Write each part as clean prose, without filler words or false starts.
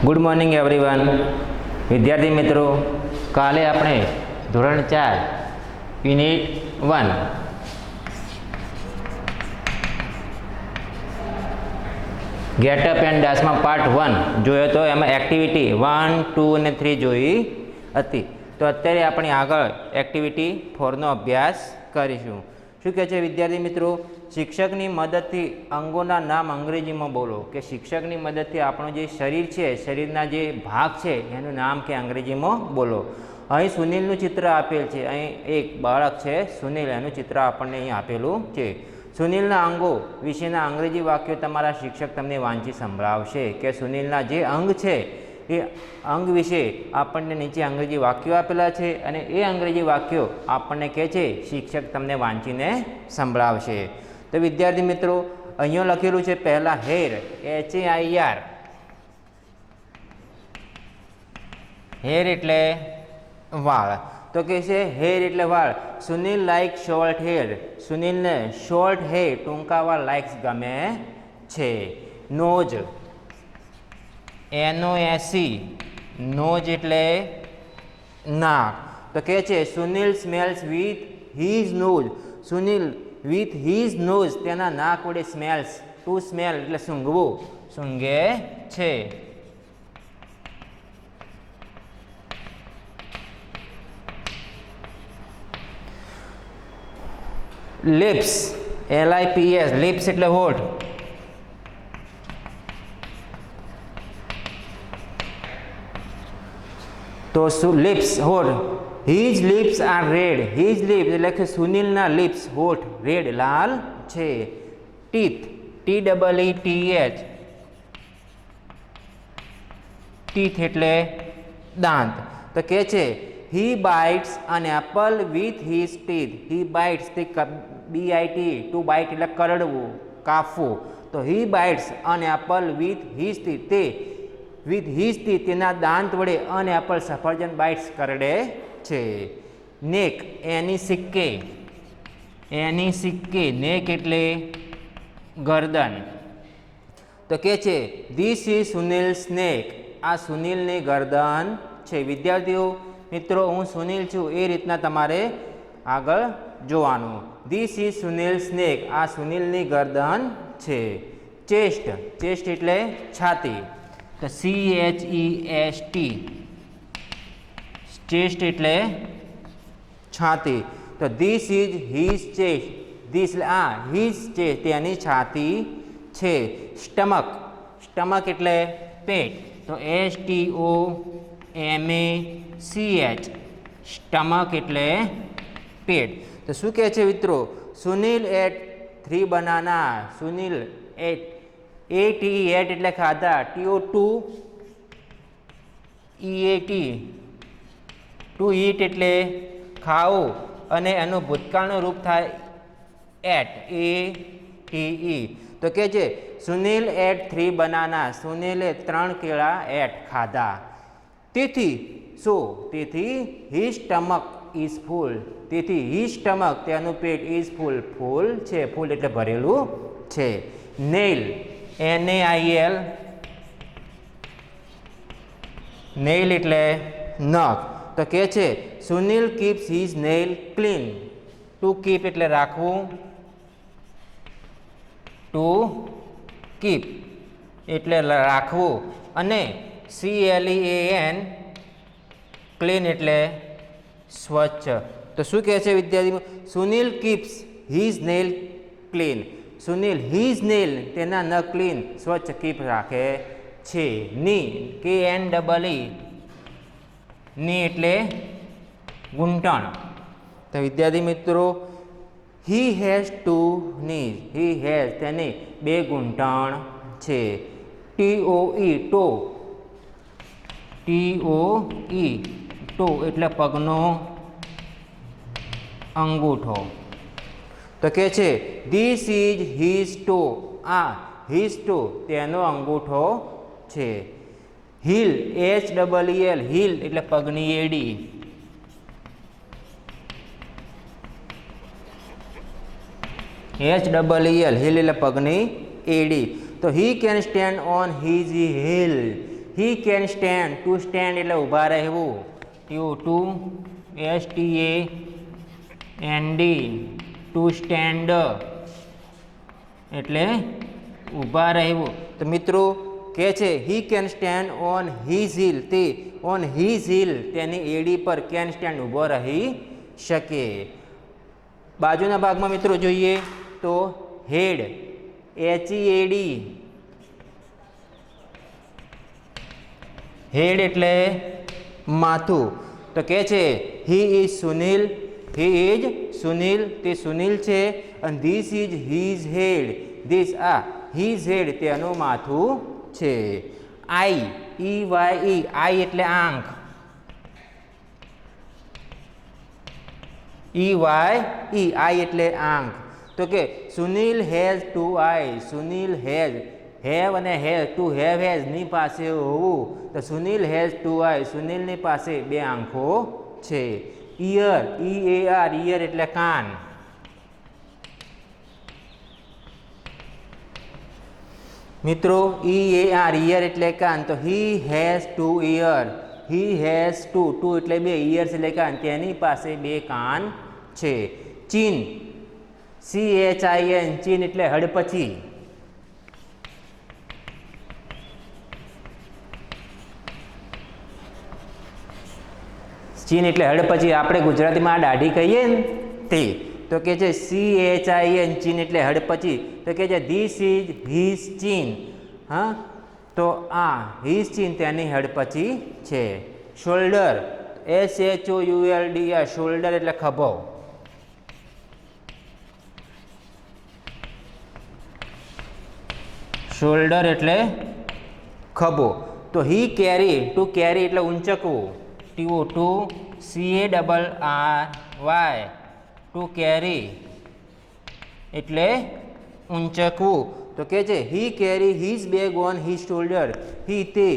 Good morning everyone. વિદ્યાર્થી મિત્રો, કાલે આપણે ધોરણ 4 યુનિટ 1 ગેટઅપ એન્ડ ડાન્સમાં પાર્ટ 1 જોયો તો એમાં એક્ટિવિટી 1, 2 અને 3 જોઈ હતી. તો અત્યારે આપણે આગળ એક્ટિવિટી 4નો અભ્યાસ કરીશું. શું કહે છે વિદ્યાર્થી મિત્રો? શિક્ષકની મદદથી અંગોના નામ અંગ્રેજીમાં બોલો. કે શિક્ષકની મદદથી આપણું જે શરીર છે, શરીરના જે ભાગ છે એનું નામ કે અંગ્રેજીમાં બોલો. અહીં સુનિલનું ચિત્ર આપેલ છે. અહીં એક બાળક છે સુનિલ, એનું ચિત્ર આપણને અહીં આપેલું છે. સુનિલના અંગો વિશેના અંગ્રેજી વાક્યો તમારા શિક્ષક તમને વાંચી સંભળાવશે. કે સુનિલના જે અંગ છે એ અંગ વિશે આપણને નીચે અંગ્રેજી વાક્યો આપેલા છે અને એ અંગ્રેજી વાક્યો આપણને કહે છે શિક્ષક તમને વાંચીને સંભળાવશે. તો વિદ્યાર્થી મિત્રો, અહીંયા લખેલું છે પહેલાં હેર, HAIR. હેર એટલે વાળ. તો કહે છે હેર એટલે વાળ. Sunil like short hair. સુનિલને શોર્ટ હેર, ટૂંકા વાળ લાઇક્સ ગમે છે. નોઝ, NOSE, નોઝ એટલે નાક. તો કહે છે Sunil smells with his nose. Sunil with his nose, તેના નાક વડે સ્મેલ્સ, ટુ સ્મેલ એટલે સૂંઘવું, સૂંઘે છે. લિપ્સ, LIPS, લિપ્સ એટલે હોઠ. તો લિપ્સ હોઠ. His lips are red. His lips એટલે કે સુનિલના લિપ્સ હોઠ રેડ લાલ છે. ટીથ, TEETH, ટીથ એટલે દાંત. તો કહે છે he bites an apple with his teeth. He bites, BIT, to bite એટલે કરડવું, કાપવું. તો he bites an apple with his teeth, તે વિથ હીઝ ટીથ તેના દાંત વડે અને એપલ સફરજન બાઇટ્સ કરડે છે. નેક, NECK, નેક એટલે ગરદન. તો કે છે ધીસ ઇઝ સુનિલ્સ નેક. આ સુનિલની ગરદન છે. વિદ્યાર્થીઓ મિત્રો, હું સુનિલ છું એ રીતના તમારે આગળ જોવાનું. ધીસ ઇઝ સુનિલ્સ નેક. આ સુનિલની ગરદન છે. ચેસ્ટ, ચેસ્ટ એટલે છાતી. તો CHEST, ચેસ્ટ એટલે છાતી. તો this is his chest. This આ હીઝ ચેસ્ટ, તેની છાતી છે. સ્ટમક, સ્ટમક એટલે પેટ. તો STOMACH, સ્ટમક એટલે પેટ. તો શું કહે છે મિત્રો? Sunil ate 3 banana. Sunil ate, AT એટલે ખાધા, TO2 EAT, ટુ ઈટ એટલે ખાવું અને એનું ભૂતકાળનું રૂપ થાય એટ, ATE. તો કે છે સુનિલ એટ 3 બનાના. સુનિલે 3 કેળા એટ ખાધા. તેથી શું? તેથી હી સ્ટમક ઇઝ ફૂલ. તેથી હી સ્ટમક, તેનું પેટ, ઇઝ ફૂલ, ફૂલ છે. ફૂલ એટલે ભરેલું છે. નેઇલ, NAIL, નેઇલ એટલે નખ. તો કે છે Sunil keeps his nail clean. To keep એટલે રાખવું, ટુ કીપ એટલે રાખવું. અને CLEAN, ક્લીન એટલે સ્વચ્છ. તો શું કહે છે વિદ્યાર્થી? Sunil keeps his nail clean. Sunil his nail, તેના નખ ક્લીન, સ્વચ્છ, કીપ રાખે છે. ની, KNEE, ની એટલે ઘૂંટણ. તો વિદ્યાર્થી મિત્રો, he has 2 knees. He has, તેની 2 ઘૂંટણ છે. TOE, ટો, TOE, ટો એટલે પગનો અંગૂઠો. તો કે છે ધીસ ઇઝ હીઝ ટો. આ હીઝ ટો, તેનો અંગૂઠો છે. હીલ, HEEL, હીલ એટલે પગની એડી. HEEL, હીલ એટલે પગની એડી. તો he can stand on his heel. He can stand, to stand એટલે ઊભા રહેવું, ટુ STAND, ટુ સ્ટેન્ડ એટલે ઊભા રહેવું. તો મિત્રો કે છે he can stand on his hill, તે ઓન હિઝ હિલ તેની એડી પર કેન સ્ટેન્ડ ઊભો રહી શકે. બાજુના ભાગમાં મિત્રો જોઈએ તો હેડ, HEAD, હેડ એટલે માથું. તો કે છે હી ઇઝ સુનિલ, તે સુનિલ છે, અને this is his head, this આ હિઝ હેડ તેનું માથું છે. EYE, આઈ એટલે આંખ, આઈ એટલે આંખ. તો કે Sunil has 2 eyes, Sunil has, have અને હેઝ, ટુ હેવ હેઝ ની પાસે હોવું, તો સુનિલ હેઝ 2 eyes, સુનિલની પાસે 2 આંખો છે. ઇયર, EAR, ઇયર એટલે કાન. મિત્રો EAR, ઇયર એટલે કાન. તો he has 2 ear, he has 2 એટલે 2 ઇયર્સ એટલે કાન, તેની પાસે 2 કાન છે. ચીન, CHIN, ચીન એટલે હડપચી. ચીન એટલે હડપચી, આપણે ગુજરાતીમાં દાઢી કહીએ ને તે. તો કે છે CHIN, ચીન એટલે હડપચી. તો કે છે ધીસ ઇઝ હિઝ ચીન, હા, તો આ હિઝ ચીન તેની હડપચી છે. શોલ્ડર, SHOULDER, શોલ્ડર એટલે ખભો. શોલ્ડર એટલે ખભો. તો હી કેરી, ટુ કેરી એટલે ઊંચકવું, ટુ CARRY, ટુ કેરી એટલે ઊંચકવું. તો કે છે he carry his bag on his shoulder, he તે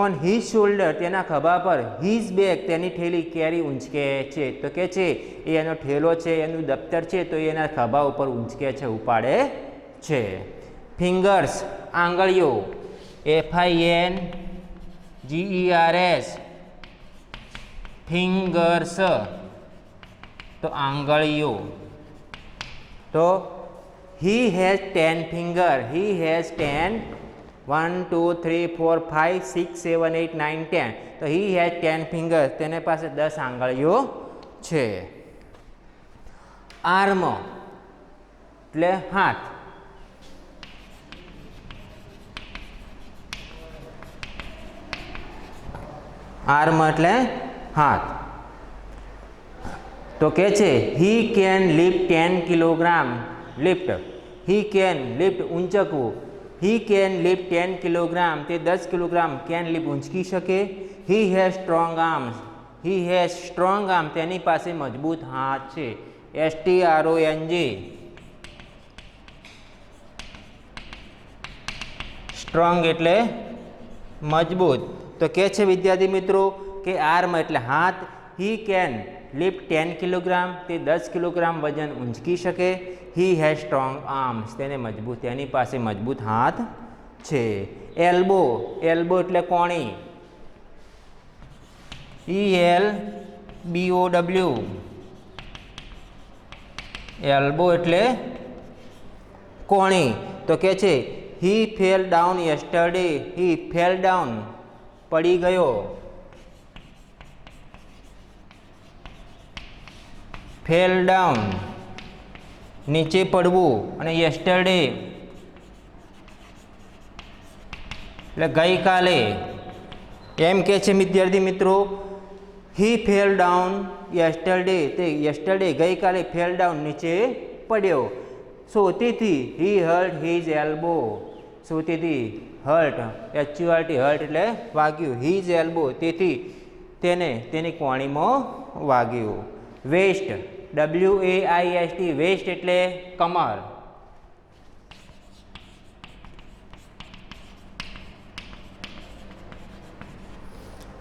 ઓન હિઝ શોલ્ડર તેના ખભા પર, હિઝ બેગ તેની થેલી, કેરી ઊંચકે છે. તો કે છે એ એનો થેલો છે, એનું દફતર છે, તો એના ખભા ઉપર ઊંચકે છે, ઉપાડે છે. ફિંગર્સ, આંગળીઓ, FINGERS, ફિંગર્સ તો આંગળીઓ. તો he has 10 finger, he has 10, 1 2 3 4 5 6 7 8 9 10, તો હી હેઝ 10 ફિંગર, તેને પાસે 10 આંગળીઓ છે. આર્મ એટલે હાથ, આર્મ એટલે હાથ. તો કે છે he can lift 10 kilogram, lift, he can lift ઊંચકવું, હી કેન લિફ્ટ 10 કિલોગ્રામ, તે 10 કિલોગ્રામ કેન લિફ્ટ ઊંચકી શકે. He has strong arms, he has strong arm તેની પાસે મજબૂત હાથ છે. STRONG, સ્ટ્રોંગ એટલે મજબૂત. તો કે છે વિદ્યાર્થી મિત્રો કે આર્મ એટલે હાથ, હી કેન લિફ્ટ 10 કિલોગ્રામ, તે 10 કિલોગ્રામ વજન ઊંચકી શકે. હી હેઝ સ્ટ્રોંગ આર્મ્સ, તેને મજબૂત, તેની પાસે મજબૂત હાથ છે. એલ્બો, એલ્બો એટલે કોણી, ELBOW, એલ્બો એટલે કોણી. તો કે છે he fell down yesterday, he fell down પડી ગયો, ફેલ ડાઉન નીચે પડવું, અને યસ્ટરડે એટલે ગઈકાલે. એમ કે છે વિદ્યાર્થી મિત્રો હી ફેલ ડાઉન યસ્ટરડે, તે યસ્ટરડે ગઈકાલે ફેલ ડાઉન નીચે પડ્યો. સો તેથી હી હર્ટ હિઝ એલ્બો, સો તેથી હર્ટ, HURT, હર્ટ એટલે વાગ્યું, હિઝ એલ્બો તેથી તેને તેની કોણીમાં વાગ્યું. વેસ્ટ, WAIST, વેસ્ટ એટલે કમર.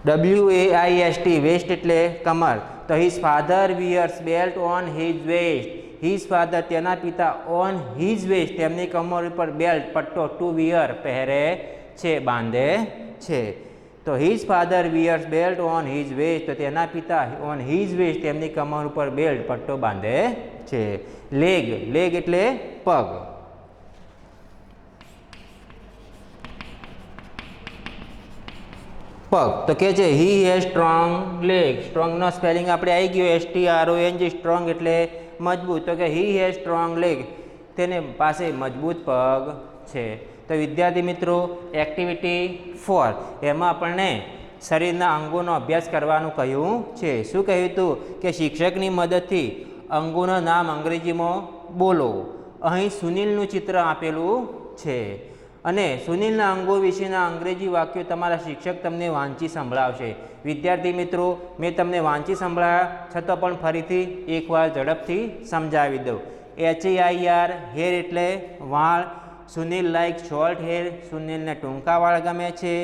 WAIST, વેસ્ટ એટલે કમર. તો his father wears belt on his waist, his father તેના પિતા ઓન હિઝ વેસ્ટ તેમની કમર ઉપર બેલ્ટ પટ્ટો, ટુ વિયર પહેરે છે, બાંધે છે. તો his father wears belt on his waist, તો તેના પિતા ઓન હિઝ વેસ્ટ તેમની કમર ઉપર બેલ્ટ પટ્ટો બાંધે છે. લેગ, લેગ એટલે પગ. પગ તો કે છે હી હેઝ સ્ટ્રોંગ લેગ. સ્ટ્રોંગનો સ્પેલિંગ આપણે આવી ગયો STRONG, સ્ટ્રોંગ એટલે મજબૂત. તો કે હી હેઝ સ્ટ્રોંગ લેગ, તેને પાસે મજબૂત પગ છે. તો વિદ્યાર્થી મિત્રો એક્ટિવિટી 4 એમાં આપણને શરીરના અંગોનો અભ્યાસ કરવાનું કહ્યું છે. શું કહ્યું હતું કે શિક્ષકની મદદથી અંગોના નામ અંગ્રેજીમાં બોલો. અહીં સુનિલનું ચિત્ર આપેલું છે અને સુનિલના અંગો વિશેના અંગ્રેજી વાક્યો તમારા શિક્ષક તમને વાંચી સંભળાવશે. વિદ્યાર્થી મિત્રો મેં તમને વાંચી સંભળાવ્યા છતાં પણ ફરીથી એકવાર ઝડપથી સમજાવી દઉં. HAIR હેર એટલે વાળ. સુનિલ લાઈક શોર્ટ હેર, સુનિલને ટૂંકા વાળ ગમે છે.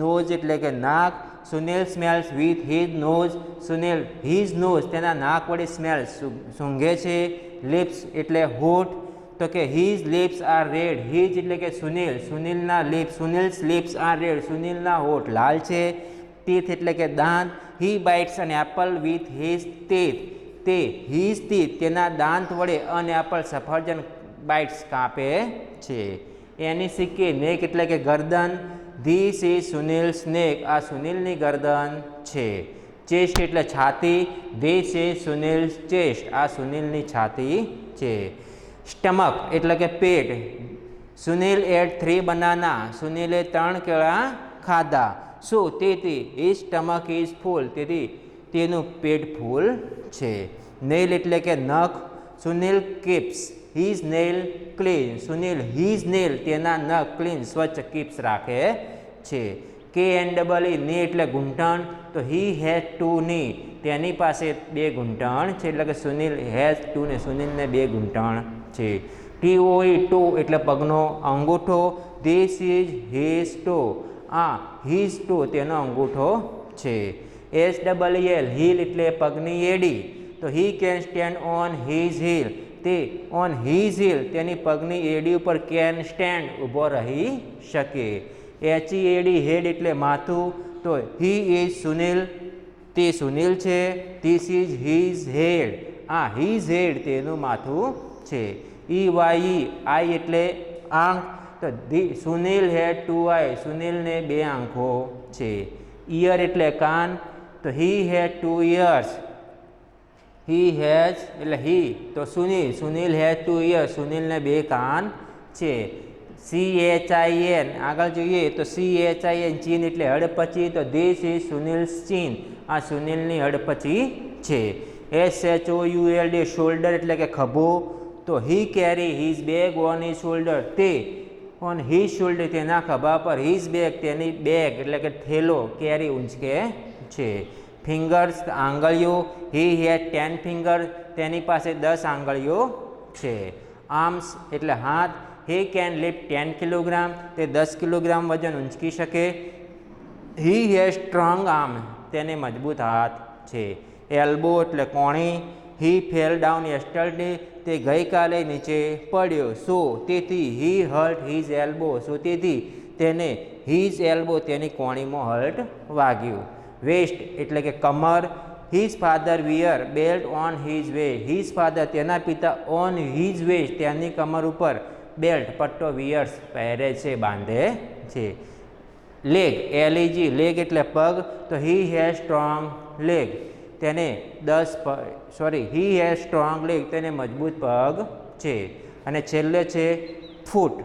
નોઝ એટલે કે નાક. Sunil smells with his nose, Sunil his nose તેના નાક વડે સ્મેલ્સ સૂંઘે છે. લિપ્સ એટલે હોઠ, તો કે his lips are red. His એટલે કે સુનિલ, સુનિલના lips, Sunil's lips are red, સુનિલના હોઠ લાલ છે. ટીથ એટલે કે દાંત. He bites an apple with his teeth, તે હિઝ ટીથ તેના દાંત વડે અને એપલ સફરજન બાઇટ્સ કાપે છે. એની સિક્કે નેક એટલે કે ગરદન. ધીસ ઇઝ સુનિલ્સ નેક, આ સુનિલની ગરદન છે. ચેસ્ટ એટલે છાતી. ધીસ ઇઝ સુનિલ્સ ચેસ્ટ, આ સુનિલની છાતી છે. સ્ટમક એટલે કે પેટ. સુનિલ એટ 3 બનાના, સુનિલે 3 કેળા ખાધા. શું તેથી હિઝ સ્ટમક ઇઝ ફૂલ, તેથી તેનું પેટ ફૂલ છે. નેલ એટલે કે નખ. Sunil keeps his nail clean, Sunil his nail તેના નખ ક્લીન સ્વચ્છ કીપ્સ રાખે છે. KNEE ની એટલે ઘૂંટણ. તો હી હેઝ 2 ની, તેની પાસે 2 ઘૂંટણ છે, એટલે કે સુનિલ હેઝ 2 ને સુનિલને 2 ઘૂંટણ છે. TOE ટો એટલે પગનો અંગૂઠો. ધીસ ઇઝ હિઝ ટો, આ હિઝ ટો તેનો અંગૂઠો છે. SEEL હીલ એટલે પગની એડી. તો he can stand on his heel, તે ઓન હિઝ હીલ તેની પગની એડી ઉપર કેન સ્ટેન્ડ ઊભો રહી શકે. HEAD હેડ એટલે માથું. તો હી ઇઝ સુનિલ, તે સુનિલ છે. ધીસ ઇઝ હિઝ હેડ, આ હિઝ હેડ તેનું માથું છે. EYE આઈ એટલે આંખ. તો સુનિલ હેડ 2 આઈ, સુનિલને 2 આંખો છે. ઇયર એટલે કાન. તો હી હેડ 2 ઇયર્સ, હી હેઝ એટલે હી, તો સુનિલ, સુનિલ હેઝ 2 ઇયર્સ, સુનિલને 2 કાન છે. CHIN આગળ જોઈએ તો CHIN ચીન એટલે હડપચી. તો ધીસ ઇઝ સુનિલ્સ ચીન, આ સુનિલની હડપચી છે. SHOULD શોલ્ડર એટલે કે ખભો. તો he carry his bag on his shoulder, તે ઓન હિઝ શોલ્ડર તેના ખભા પર, હિઝ બેગ તેની બેગ એટલે કે થેલો કેરી ઊંચકે છે. ફિંગર્સ આંગળીઓ. હી હેડ 10 ફિંગર, તેની પાસે 10 આંગળીઓ છે. આર્મ્સ એટલે હાથ. હી કેન લિફ્ટ 10 કિલોગ્રામ, તે 10 કિલોગ્રામ વજન ઊંચકી શકે. હી હેઝ સ્ટ્રોંગ આર્મ, તેને મજબૂત હાથ છે. એલ્બો એટલે કોણી. હી ફેલ ડાઉન યસ્ટરડે, તે ગઈકાલે નીચે પડ્યો. સો તેથી હી હર્ટ હિઝ એલ્બો, સો તેથી તેને હિઝ એલ્બો તેની કોણીમાં હર્ટ વાગ્યું. વેસ્ટ એટલે કે કમર. His father wear belt on his waist, his father તેના પિતા ઓન હિઝ વેસ્ટ તેની કમર ઉપર બેલ્ટ પટ્ટો વિયર્સ પહેરે છે, બાંધે છે. લેગ LEG લેગ એટલે પગ. તો હી હેઝ સ્ટ્રોંગ લેગ, તેને હી હેઝ સ્ટ્રોંગ લેગ તેને મજબૂત પગ છે. અને છેલ્લે છે ફૂટ.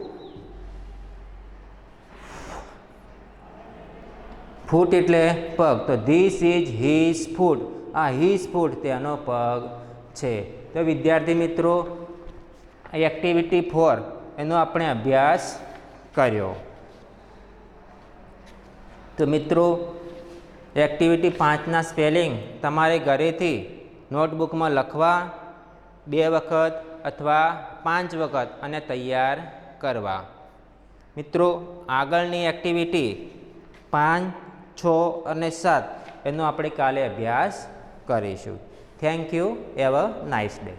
ફૂટ એટલે પગ. તો ધીસ ઇઝ હિઝ ફૂટ, આ હિઝ ફૂટ તેનો પગ છે. તો વિદ્યાર્થી મિત્રો એક્ટિવિટી 4 એનો આપણે અભ્યાસ કર્યો. તો મિત્રો એક્ટિવિટી 5ના સ્પેલિંગ તમારે ઘરેથી નોટબુકમાં લખવા 2 વખત અથવા 5 વખત અને તૈયાર કરવા. મિત્રો આગળની એક્ટિવિટી 5, 6 અને 7 એનો આપણે કાલે અભ્યાસ કરીશું. Thank you. Have a nice day.